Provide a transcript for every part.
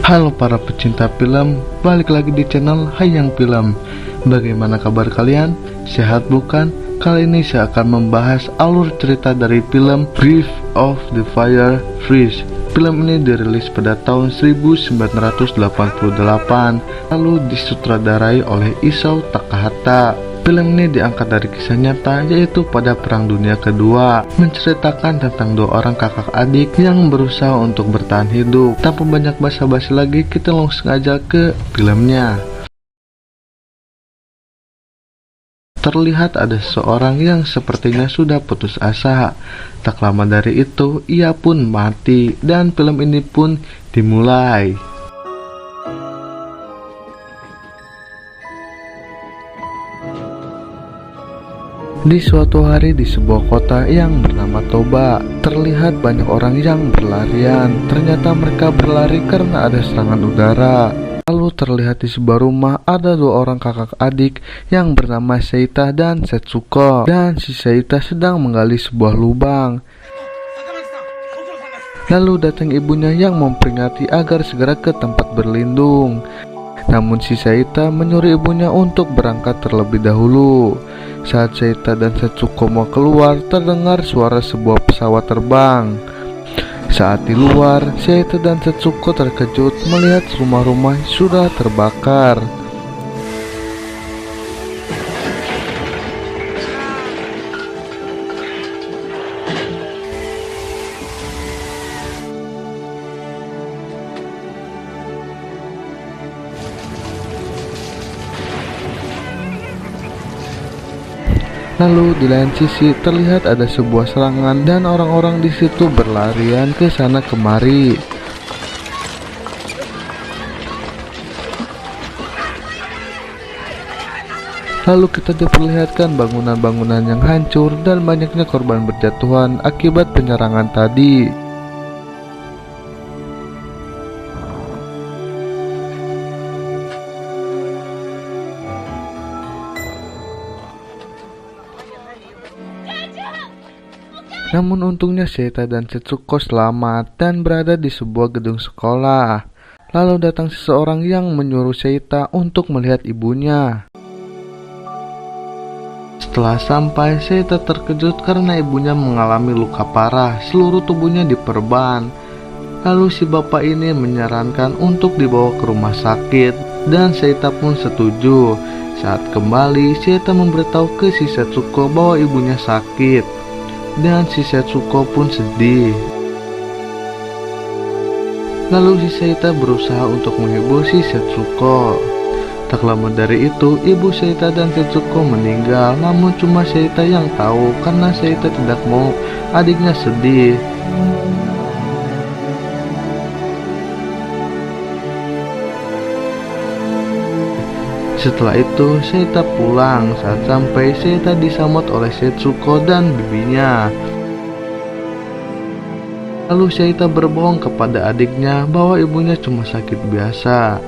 Halo para pecinta film, balik lagi di channel Hayang Film. Bagaimana kabar kalian? Sehat bukan? Kali ini saya akan membahas alur cerita dari film Grave of the Fire Freeze. Film ini dirilis pada tahun 1988, lalu disutradarai oleh Isao Takahata. Film ini diangkat dari kisah nyata, yaitu pada Perang Dunia Kedua, menceritakan tentang dua orang kakak adik yang berusaha untuk bertahan hidup. Tanpa banyak basa-basi lagi, kita langsung aja ke filmnya. Terlihat ada seseorang yang sepertinya sudah putus asa. Tak lama dari itu, ia pun mati, dan film ini pun dimulai. Di suatu hari di sebuah kota yang bernama Toba, terlihat banyak orang yang berlarian. Ternyata mereka berlari karena ada serangan udara. Lalu terlihat di sebuah rumah ada dua orang kakak adik yang bernama Seita dan Setsuko. Dan si Seita sedang menggali sebuah lubang. Lalu datang ibunya yang memperingati agar segera ke tempat berlindung. Namun si Seita menyuruh ibunya untuk berangkat terlebih dahulu. Saat Seita dan Setsuko mau keluar, terdengar suara sebuah pesawat terbang. Saat di luar, Seita dan Setsuko terkejut melihat rumah-rumah sudah terbakar. Lalu di lain sisi terlihat ada sebuah serangan dan orang-orang di situ berlarian ke sana kemari. Lalu kita diperlihatkan bangunan-bangunan yang hancur dan banyaknya korban berjatuhan akibat penyerangan tadi. Namun untungnya Seita dan Setsuko selamat dan berada di sebuah gedung sekolah. Lalu datang seseorang yang menyuruh Seita untuk melihat ibunya. Setelah sampai, Seita terkejut karena ibunya mengalami luka parah, seluruh tubuhnya diperban. Lalu si bapak ini menyarankan untuk dibawa ke rumah sakit dan Seita pun setuju. Saat kembali, Seita memberitahu ke si Setsuko bahwa ibunya sakit. Dan si Setsuko pun sedih. Lalu si Seita berusaha untuk menghibur si Setsuko. Tak lama dari itu, ibu Seita dan Setsuko meninggal. Namun cuma Seita yang tahu, karena Seita tidak mau adiknya sedih. Setelah itu, Seita pulang. Saat sampai, Seita disambut oleh Setsuko dan bibinya. Lalu Seita berbohong kepada adiknya bahwa ibunya cuma sakit biasa.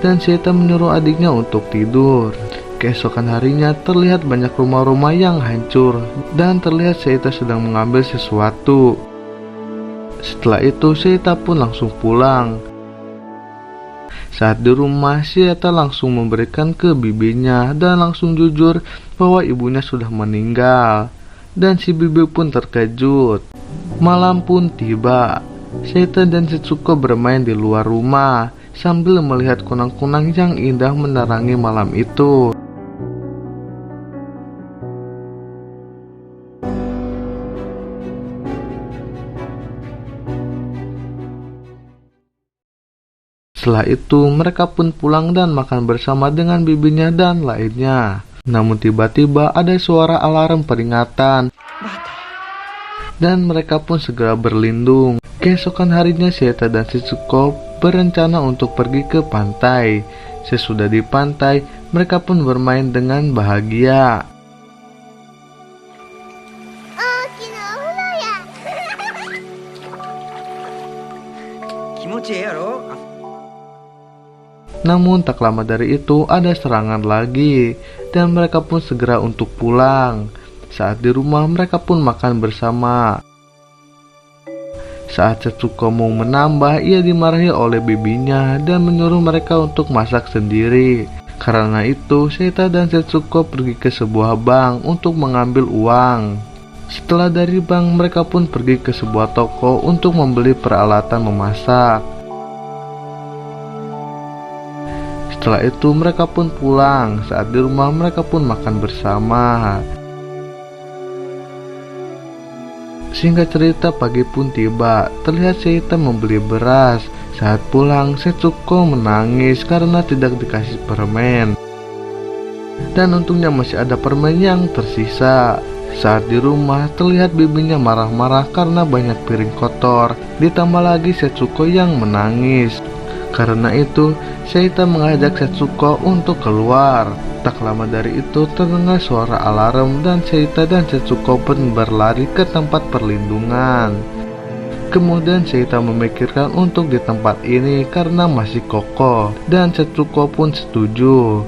Dan Seita menyuruh adiknya untuk tidur. Keesokan harinya terlihat banyak rumah-rumah yang hancur. Dan terlihat Seita sedang mengambil sesuatu. Setelah itu, Seita pun langsung pulang. Saat di rumah, Seita langsung memberikan ke bibinya dan langsung jujur bahwa ibunya sudah meninggal. Dan si bibi pun terkejut. Malam pun tiba. Seita dan Setsuko bermain di luar rumah sambil melihat kunang-kunang yang indah menerangi malam itu. Setelah itu, mereka pun pulang dan makan bersama dengan bibinya dan lainnya. Namun tiba-tiba ada suara alarm peringatan. Dan mereka pun segera berlindung. Keesokan harinya, Seita dan Setsuko berencana untuk pergi ke pantai. Sesudah di pantai, mereka pun bermain dengan bahagia. Namun tak lama dari itu ada serangan lagi dan mereka pun segera untuk pulang. Saat di rumah mereka pun makan bersama. Saat Setsuko mau menambah, ia dimarahi oleh bibinya dan menyuruh mereka untuk masak sendiri. Karena itu, Seita dan Setsuko pergi ke sebuah bank untuk mengambil uang. Setelah dari bank, mereka pun pergi ke sebuah toko untuk membeli peralatan memasak. Setelah itu mereka pun pulang. Saat di rumah mereka pun makan bersama. Singkat cerita, pagi pun tiba. Terlihat Seita membeli beras. Saat pulang, Setsuko menangis karena tidak dikasih permen. Dan untungnya masih ada permen yang tersisa. Saat di rumah, terlihat bibinya marah-marah karena banyak piring kotor. Ditambah lagi Setsuko yang menangis. Karena itu, Seita mengajak Setsuko untuk keluar. Tak lama dari itu, terdengar suara alarm dan Seita dan Setsuko pun berlari ke tempat perlindungan. Kemudian Seita memikirkan untuk di tempat ini karena masih kokoh, dan Setsuko pun setuju.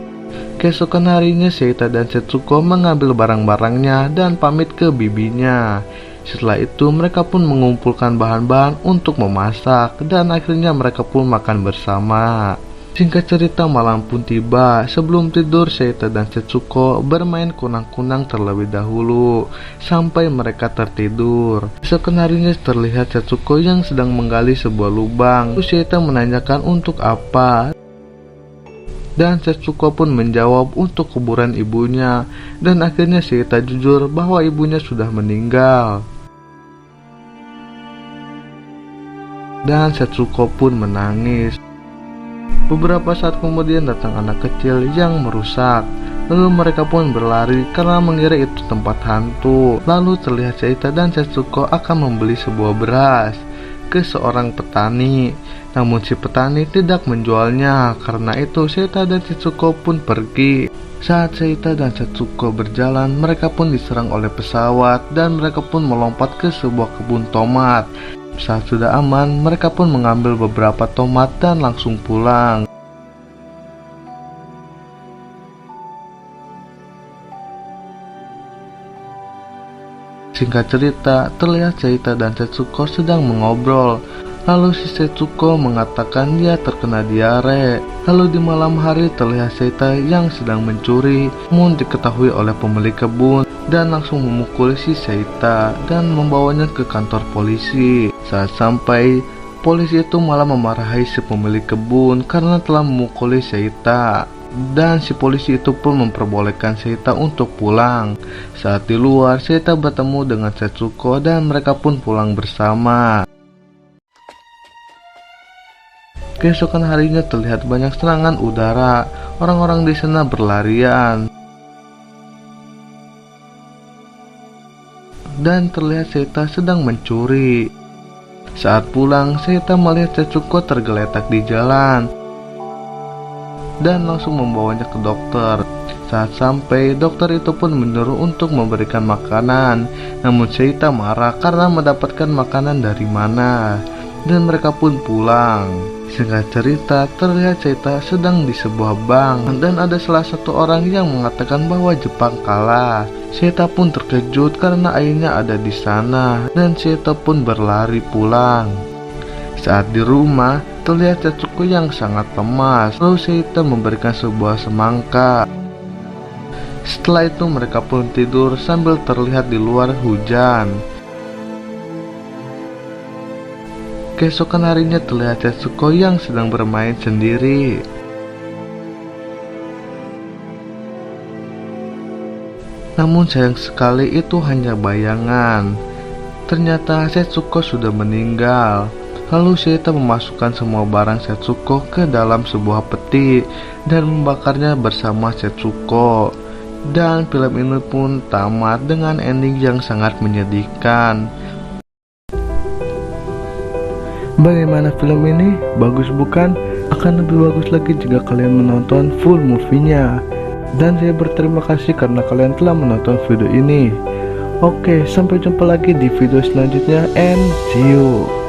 Keesokan harinya, Seita dan Setsuko mengambil barang-barangnya dan pamit ke bibinya. Setelah itu mereka pun mengumpulkan bahan-bahan untuk memasak dan akhirnya mereka pun makan bersama. Singkat cerita, malam pun tiba. Sebelum tidur, Seita dan Setsuko bermain kunang-kunang terlebih dahulu sampai mereka tertidur. Esok harinya terlihat Setsuko yang sedang menggali sebuah lubang. Seita menanyakan untuk apa, dan Setsuko pun menjawab untuk kuburan ibunya. Dan akhirnya Seita jujur bahwa ibunya sudah meninggal. Dan Setsuko pun menangis. Beberapa saat kemudian datang anak kecil yang merusak. Lalu mereka pun berlari karena mengira itu tempat hantu. Lalu terlihat Seita dan Setsuko akan membeli sebuah beras ke seorang petani. Namun si petani tidak menjualnya. Karena itu Seita dan Setsuko pun pergi. Saat Seita dan Setsuko berjalan, mereka pun diserang oleh pesawat dan mereka pun melompat ke sebuah kebun tomat. Saat sudah aman, mereka pun mengambil beberapa tomat dan langsung pulang. Singkat cerita, terlihat Seita dan Setsuko sedang mengobrol. Lalu si Setsuko mengatakan dia terkena diare. Lalu di malam hari terlihat Seita yang sedang mencuri, namun diketahui oleh pemilik kebun dan langsung memukul si Seita dan membawanya ke kantor polisi. Saat sampai, polisi itu malah memarahi si pemilik kebun karena telah memukuli Seita. Dan si polisi itu pun memperbolehkan Seita untuk pulang. Saat di luar, Seita bertemu dengan Setsuko dan mereka pun pulang bersama. Keesokan harinya terlihat banyak serangan udara. Orang-orang di sana berlarian. Dan terlihat Seita sedang mencuri. Saat pulang, Seita melihat Setsuko tergeletak di jalan dan langsung membawanya ke dokter. Saat sampai, dokter itu pun menyuruh untuk memberikan makanan. Namun Seita marah karena mendapatkan makanan dari mana. Dan mereka pun pulang. Singkat cerita, terlihat Seita sedang di sebuah bank dan ada salah satu orang yang mengatakan bahwa Jepang kalah. Seita pun terkejut karena ayahnya ada di sana dan Seita pun berlari pulang. Saat di rumah, terlihat Setsuko yang sangat lemas. Lalu Seita memberikan sebuah semangka. Setelah itu mereka pun tidur sambil terlihat di luar hujan. Keesokan harinya terlihat Setsuko yang sedang bermain sendiri. Namun sayang sekali itu hanya bayangan. Ternyata Setsuko sudah meninggal. Lalu Seita memasukkan semua barang Setsuko ke dalam sebuah peti dan membakarnya bersama Setsuko. Dan film ini pun tamat dengan ending yang sangat menyedihkan. Bagaimana film ini? Bagus bukan? Akan lebih bagus lagi jika kalian menonton full movie-nya. Dan saya berterima kasih karena kalian telah menonton video ini. Oke, sampai jumpa lagi di video selanjutnya and see you.